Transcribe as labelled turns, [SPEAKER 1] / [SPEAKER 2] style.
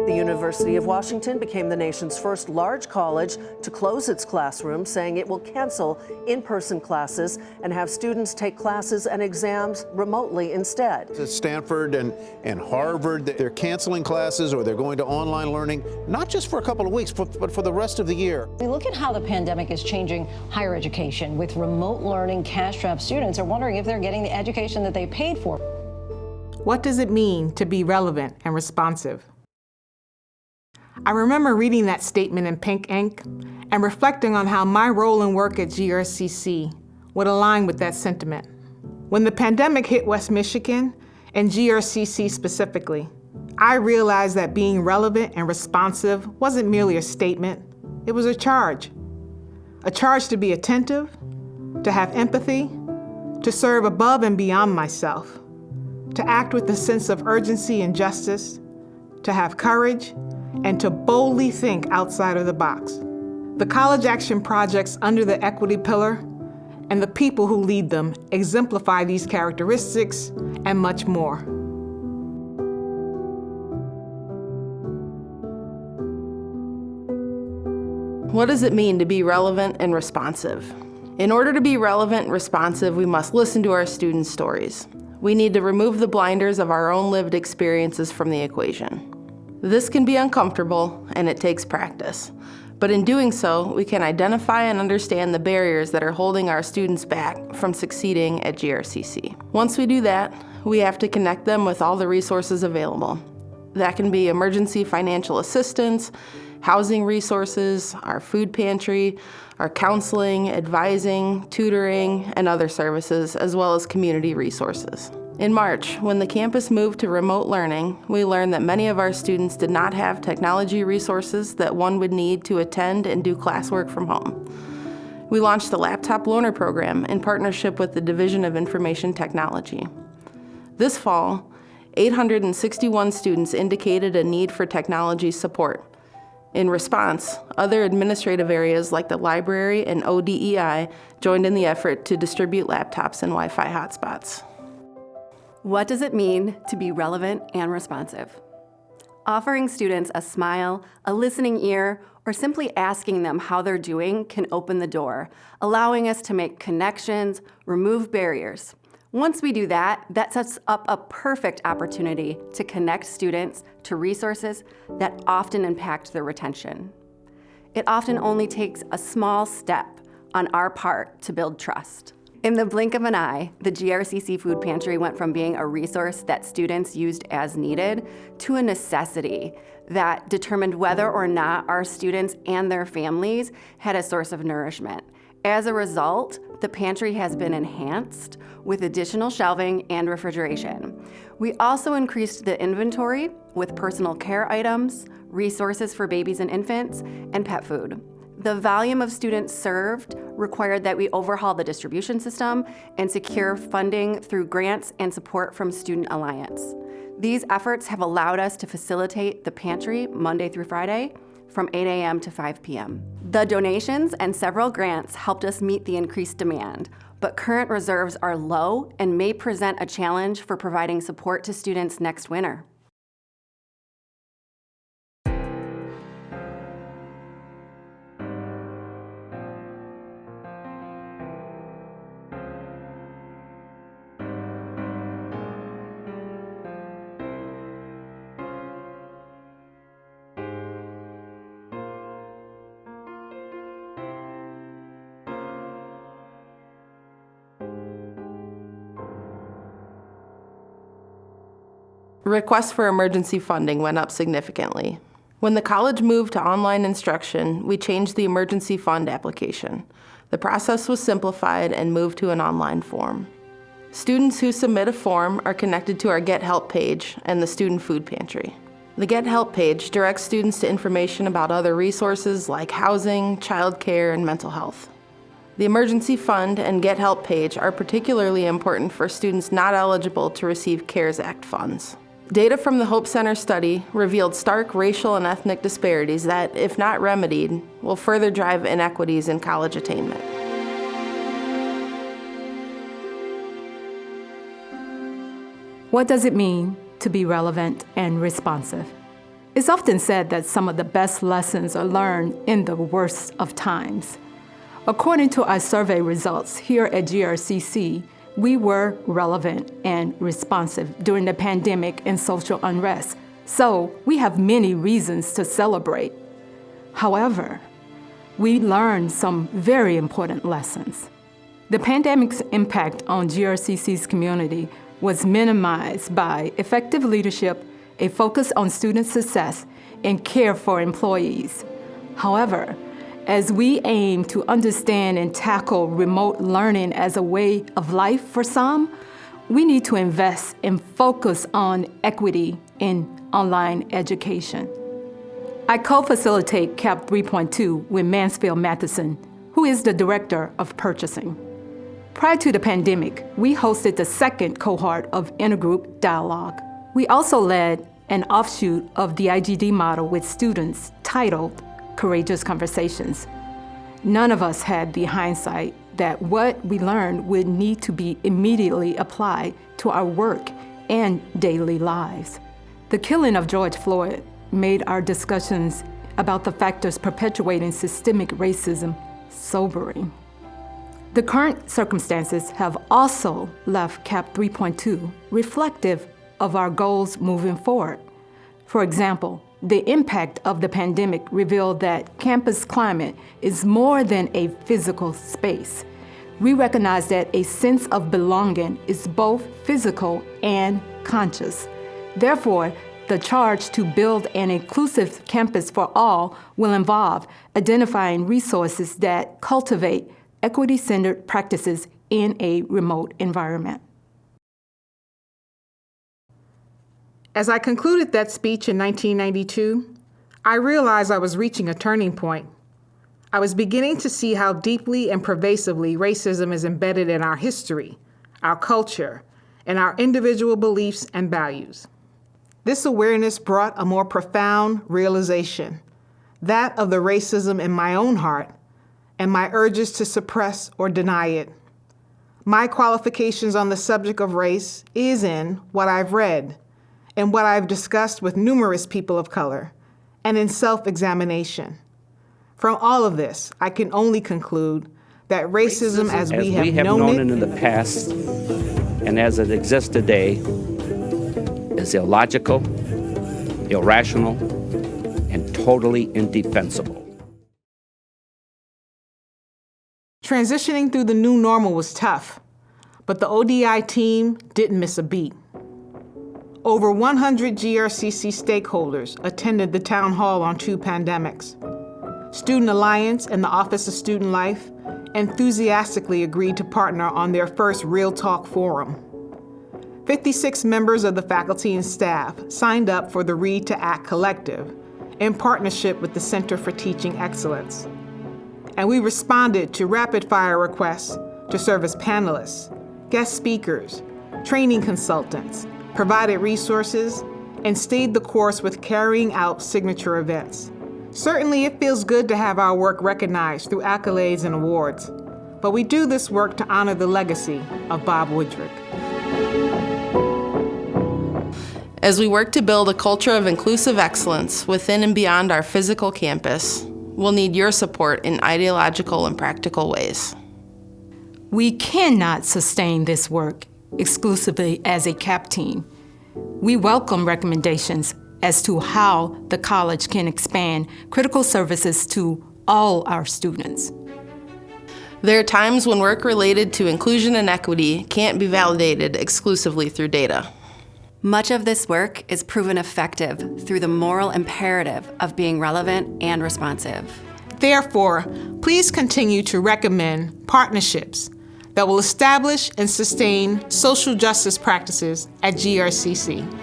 [SPEAKER 1] The University of Washington became the nation's first large college to close its classrooms, saying it will cancel in-person classes and have students take classes and exams remotely instead.
[SPEAKER 2] Stanford and Harvard, they're canceling classes or they're going to online learning, not just for a couple of weeks, but for the rest of the year.
[SPEAKER 3] We look at how the pandemic is changing higher education. With remote learning, cash-strapped students are wondering if they're getting the education that they paid for.
[SPEAKER 4] What does it mean to be relevant and responsive? I remember reading that statement in pink ink and reflecting on how my role and work at GRCC would align with that sentiment. When the pandemic hit West Michigan, and GRCC specifically, I realized that being relevant and responsive wasn't merely a statement, it was a charge. A charge to be attentive, to have empathy, to serve above and beyond myself, to act with a sense of urgency and justice, to have courage, and to boldly think outside of the box. The college action projects under the equity pillar and the people who lead them exemplify these characteristics and much more.
[SPEAKER 5] What does it mean to be relevant and responsive? In order to be relevant and responsive, we must listen to our students' stories. We need to remove the blinders of our own lived experiences from the equation. This can be uncomfortable, and it takes practice. But in doing so, we can identify and understand the barriers that are holding our students back from succeeding at GRCC. Once we do that, we have to connect them with all the resources available. That can be emergency financial assistance, housing resources, our food pantry, our counseling, advising, tutoring, and other services, as well as community resources. In March, when the campus moved to remote learning, we learned that many of our students did not have technology resources that one would need to attend and do classwork from home. We launched the Laptop Loaner Program in partnership with the Division of Information Technology. This fall, 861 students indicated a need for technology support. In response, other administrative areas like the library and ODEI joined in the effort to distribute laptops and Wi-Fi hotspots.
[SPEAKER 6] What does it mean to be relevant and responsive? Offering students a smile, a listening ear, or simply asking them how they're doing can open the door, allowing us to make connections, remove barriers. Once we do that, that sets up a perfect opportunity to connect students to resources that often impact their retention. It often only takes a small step on our part to build trust. In the blink of an eye, the GRCC Food Pantry went from being a resource that students used as needed to a necessity that determined whether or not our students and their families had a source of nourishment. As a result, the pantry has been enhanced with additional shelving and refrigeration. We also increased the inventory with personal care items, resources for babies and infants, and pet food. The volume of students served required that we overhaul the distribution system and secure funding through grants and support from Student Alliance. These efforts have allowed us to facilitate the pantry Monday through Friday from 8 a.m. to 5 p.m. The donations and several grants helped us meet the increased demand, but current reserves are low and may present a challenge for providing support to students next winter.
[SPEAKER 5] Requests for emergency funding went up significantly. When the college moved to online instruction, we changed the emergency fund application. The process was simplified and moved to an online form. Students who submit a form are connected to our Get Help page and the Student Food Pantry. The Get Help page directs students to information about other resources like housing, childcare, and mental health. The Emergency Fund and Get Help page are particularly important for students not eligible to receive CARES Act funds. Data from the Hope Center study revealed stark racial and ethnic disparities that, if not remedied, will further drive inequities in college attainment.
[SPEAKER 7] What does it mean to be relevant and responsive?
[SPEAKER 4] It's often said that some of the best lessons are learned in the worst of times. According to our survey results here at GRCC, we were relevant and responsive during the pandemic and social unrest, so we have many reasons to celebrate. However, we learned some very important lessons. The pandemic's impact on GRCC's community was minimized by effective leadership, a focus on student success, and care for employees. However, as we aim to understand and tackle remote learning as a way of life for some, we need to invest and focus on equity in online education. I co-facilitate CAP 3.2 with Mansfield Matheson, who is the Director of Purchasing. Prior to the pandemic, we hosted the second cohort of intergroup dialogue. We also led an offshoot of the IGD model with students titled Courageous Conversations. None of us had the hindsight that what we learned would need to be immediately applied to our work and daily lives. The killing of George Floyd made our discussions about the factors perpetuating systemic racism sobering. The current circumstances have also left CAP 3.2 reflective of our goals moving forward. For example, the impact of the pandemic revealed that campus climate is more than a physical space. We recognize that a sense of belonging is both physical and conscious. Therefore, the charge to build an inclusive campus for all will involve identifying resources that cultivate equity-centered practices in a remote environment. As I concluded that speech in 1992, I realized I was reaching a turning point. I was beginning to see how deeply and pervasively racism is embedded in our history, our culture, and our individual beliefs and values. This awareness brought a more profound realization, that of the racism in my own heart and my urges to suppress or deny it. My qualifications on the subject of race is in what I've read and what I've discussed with numerous people of color, and in self-examination. From all of this, I can only conclude that racism as we have known it
[SPEAKER 7] in the past and as it exists today is illogical, irrational, and totally indefensible.
[SPEAKER 4] Transitioning through the new normal was tough, but the ODI team didn't miss a beat. Over 100 GRCC stakeholders attended the town hall on two pandemics. Student Alliance and the Office of Student Life enthusiastically agreed to partner on their first Real Talk forum. 56 members of the faculty and staff signed up for the Read to Act Collective in partnership with the Center for Teaching Excellence. And we responded to rapid-fire requests to serve as panelists, guest speakers, training consultants, provided resources, and stayed the course with carrying out signature events. Certainly, it feels good to have our work recognized through accolades and awards, but we do this work to honor the legacy of Bob Woodrick.
[SPEAKER 5] As we work to build a culture of inclusive excellence within and beyond our physical campus, we'll need your support in ideological and practical ways.
[SPEAKER 4] We cannot sustain this work exclusively as a CAP team. We welcome recommendations as to how the college can expand critical services to all our students.
[SPEAKER 5] There are times when work related to inclusion and equity can't be validated exclusively through data.
[SPEAKER 6] Much of this work is proven effective through the moral imperative of being relevant and responsive.
[SPEAKER 4] Therefore, please continue to recommend partnerships that will establish and sustain social justice practices at GRCC.